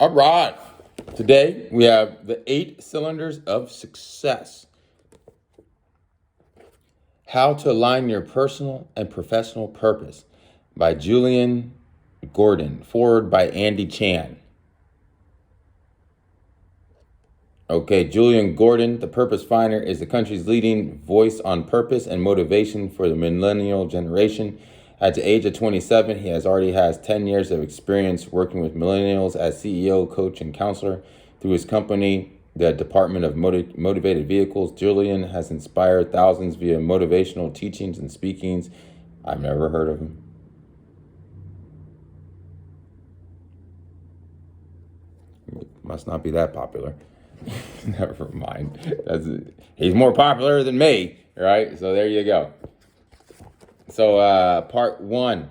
All right. Today we have the 8 cylinders of success. How to align your personal and professional purpose by Julian Gordon. Forward by Andy Chan. Okay, Julian Gordon, the Purpose Finder, is the country's leading voice on purpose and motivation for the millennial generation. At the age of 27, he already has 10 years of experience working with millennials as CEO, coach, and counselor. Through his company, the Department of Motivated Vehicles, Julian has inspired thousands via motivational teachings and speakings. I've never heard of him. Must not be that popular. Never mind. He's more popular than me, right? So there you go. So part one,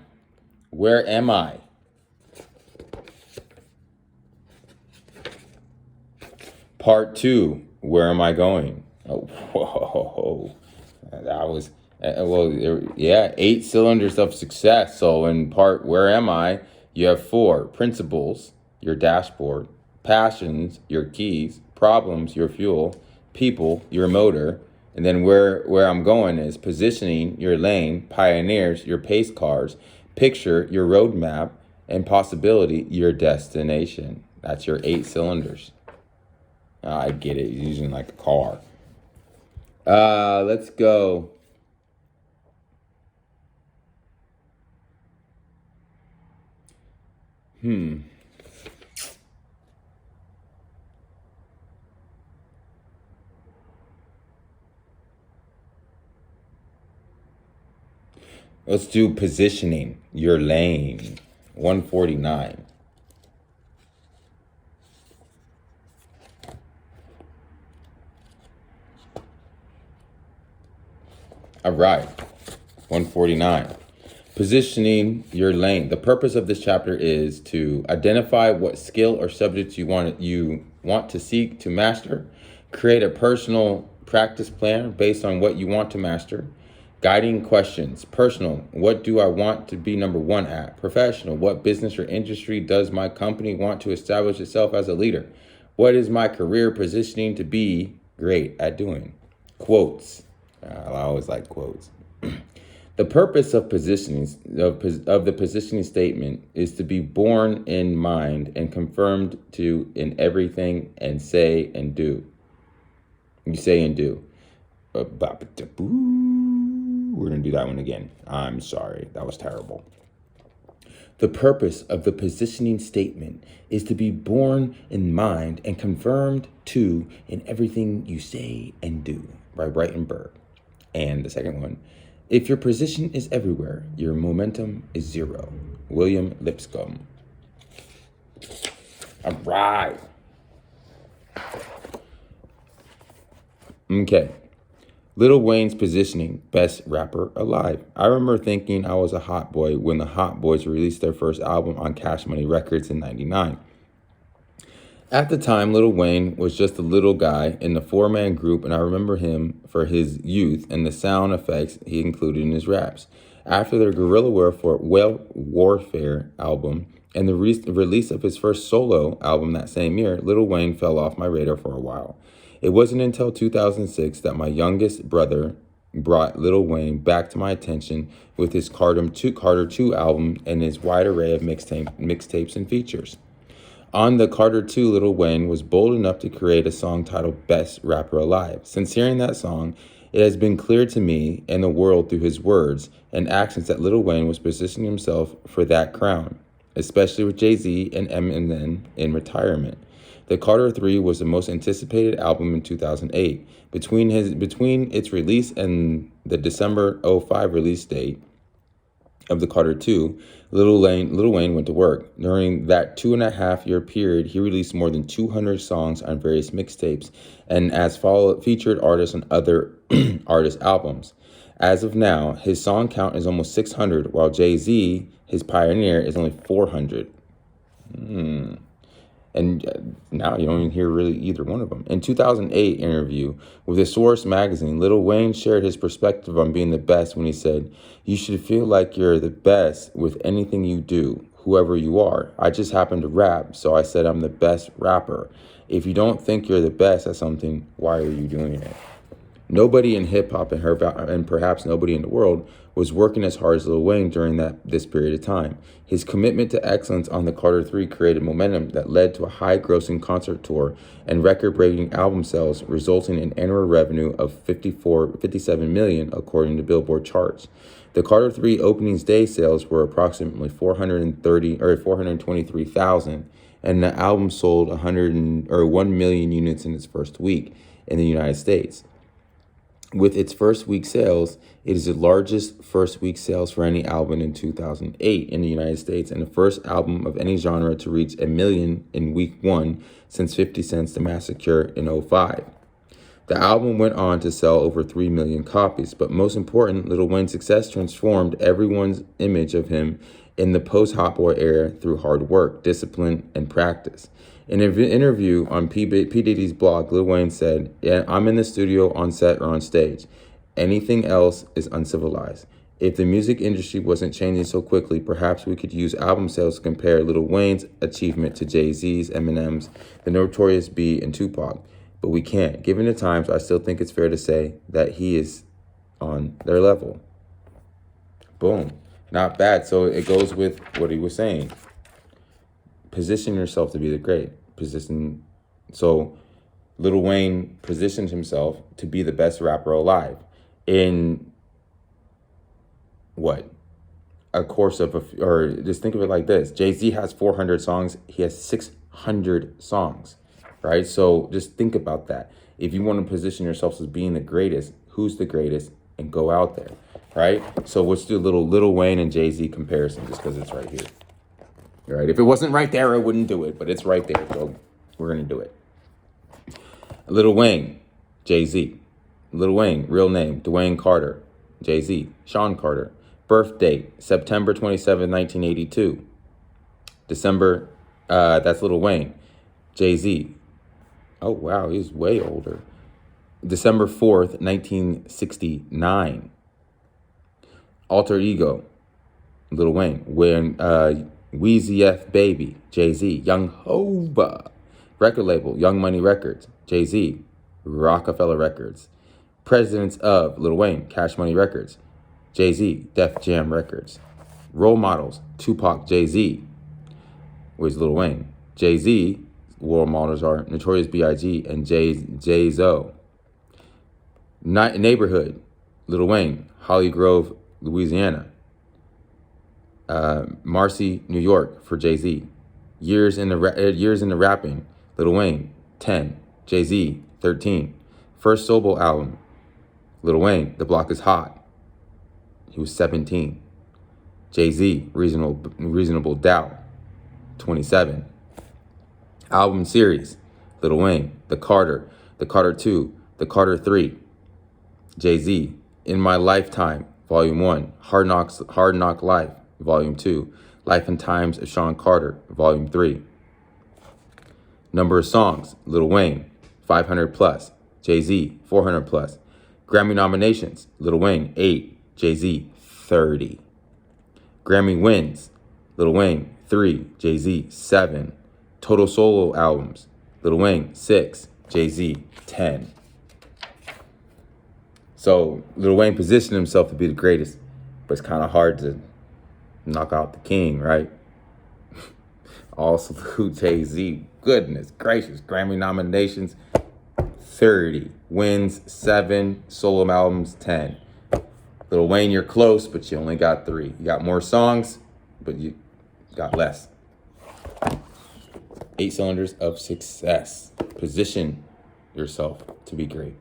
where am I? Part two, where am I going? Oh, whoa. That was, yeah, 8 cylinders of success. So in part, where am I? You have 4 principles, your dashboard, passions, your keys, problems, your fuel, people, your motor. And then where I'm going is positioning, your lane, pioneers, your pace cars, picture, your roadmap, and possibility, your destination. That's your 8 cylinders. I get it. You're using like a car. Let's go. Let's do positioning, your lane. 149. All right. 149. Positioning your lane. The purpose of this chapter is to identify what skill or subjects you want to seek to master, create a personal practice plan based on what you want to master, guiding questions. Personal, what do I want to be number 1 at? Professional, what business or industry does my company want to establish itself as a leader? What is my career positioning to be great at doing? Quotes. I always like quotes. The purpose of of the positioning statement is to be borne in mind and confirmed to in everything and say and do. You say and do. We're gonna do that one again. I'm sorry, that was terrible. The purpose of the positioning statement is to be borne in mind and confirmed to in everything you say and do, by Breitenberg. And the second one, if your position is everywhere, your momentum is 0. William Lipscomb. All right. Okay. Lil Wayne's positioning, best rapper alive. I remember thinking I was a hot boy when the Hot Boys released their first album on Cash Money Records in '99. At the time, Lil Wayne was just a little guy in the 4-man group, and I remember him for his youth and the sound effects he included in his raps. After their Guerrilla Warfare album and the release of his first solo album that same year, Lil Wayne fell off my radar for a while. It wasn't until 2006 that my youngest brother brought Lil Wayne back to my attention with his Carter 2 album and his wide array of mixtapes and features. On the Carter 2, Lil Wayne was bold enough to create a song titled Best Rapper Alive. Since hearing that song, it has been clear to me and the world through his words and actions that Lil Wayne was positioning himself for that crown, especially with Jay-Z and Eminem in retirement. The Carter 3 was the most anticipated album in 2008. Between its release and the December 05 release date of the Carter 2, Lil Wayne went to work. During that 2.5-year period, he released more than 200 songs on various mixtapes and as featured artists on other artists' albums. As of now, his song count is almost 600, while Jay-Z, his pioneer, is only 400. And now you don't even hear really either one of them. In 2008 interview with The Source magazine, Lil Wayne shared his perspective on being the best when he said, "You should feel like you're the best with anything you do. whoever you are. I just happen to rap, so I said I'm the best rapper. If you don't think you're the best at something, why are you doing it? Nobody in hip hop and perhaps nobody in the world was working as hard as Lil Wayne during this period of time. His commitment to excellence on the Carter 3 created momentum that led to a high-grossing concert tour and record-breaking album sales, resulting in annual revenue of 57 million, according to Billboard charts. The Carter 3 opening's day sales were approximately 423,000, and the album sold 1 million units in its first week in the United States. With its first week sales, it is the largest first week sales for any album in 2008 in the United States, and the first album of any genre to reach 1 million in week one since 50 Cent's The Massacre in 2005. The album went on to sell over 3 million copies, but most important, Lil Wayne's success transformed everyone's image of him in the post-Hot Boy era through hard work, discipline, and practice. In an interview on P. Diddy's blog, Lil Wayne said, "Yeah, I'm in the studio, on set, or on stage. Anything else is uncivilized. If the music industry wasn't changing so quickly, perhaps we could use album sales to compare Lil Wayne's achievement to Jay-Z's, Eminem's, the Notorious B, and Tupac. But we can't. Given the times, I still think it's fair to say that he is on their level." Boom. Not bad. So it goes with what he was saying. Position yourself to be the great. So Lil Wayne positioned himself to be the best rapper alive in what? A course of, or just think of it like this. Jay-Z has 400 songs. He has 600 songs, right? So just think about that. If you want to position yourself as being the greatest, who's the greatest? And go out there, right? So let's do a little Lil Wayne and Jay-Z comparison just because it's right here. Right? If it wasn't right there, I wouldn't do it, but it's right there, so we're going to do it. Lil Wayne, Jay-Z. Lil Wayne, real name, Dwayne Carter. Jay-Z, Sean Carter. Birth date, September 27, 1982. December, that's Lil Wayne. Jay-Z, oh wow, he's way older. December 4th, 1969. Alter ego, Lil Wayne. Weezy F Baby, Jay-Z. Young Hova, record label, Young Money Records. Jay-Z, Rockefeller Records. Presidents of Lil Wayne, Cash Money Records. Jay-Z, Def Jam Records. Role models, Tupac, Jay-Z. Where's Lil Wayne? Jay-Z, role models are Notorious B.I.G. and Jay-Zo. Neighborhood, Lil Wayne, Holly Grove, Louisiana. Marcy, New York for Jay-Z. Years in the rapping, Lil Wayne, 10. Jay-Z, 13. First solo album, Lil Wayne, The Block is Hot. He was 17. Jay-Z, Reasonable Doubt, 27. Album series, Lil Wayne, The Carter 2, The Carter 3. Jay-Z, In My Lifetime, Volume 1. Hard Knock Life, Volume 2. Life and Times of Sean Carter, Volume 3. Number of songs, Lil Wayne, 500 plus. Jay-Z, 400 plus. Grammy nominations, Lil Wayne, 8. Jay-Z, 30. Grammy wins, Lil Wayne, 3. Jay-Z, 7. Total solo albums, Lil Wayne, 6. Jay-Z, 10. So Lil Wayne positioned himself to be the greatest, but it's kind of hard to knock out the king, right? All salute Jay-Z. Goodness gracious. Grammy nominations, 30. Wins, 7. Solo albums, 10. Lil Wayne, you're close, but you only got 3. You got more songs, but you got less. 8 cylinders of success. Position yourself to be great.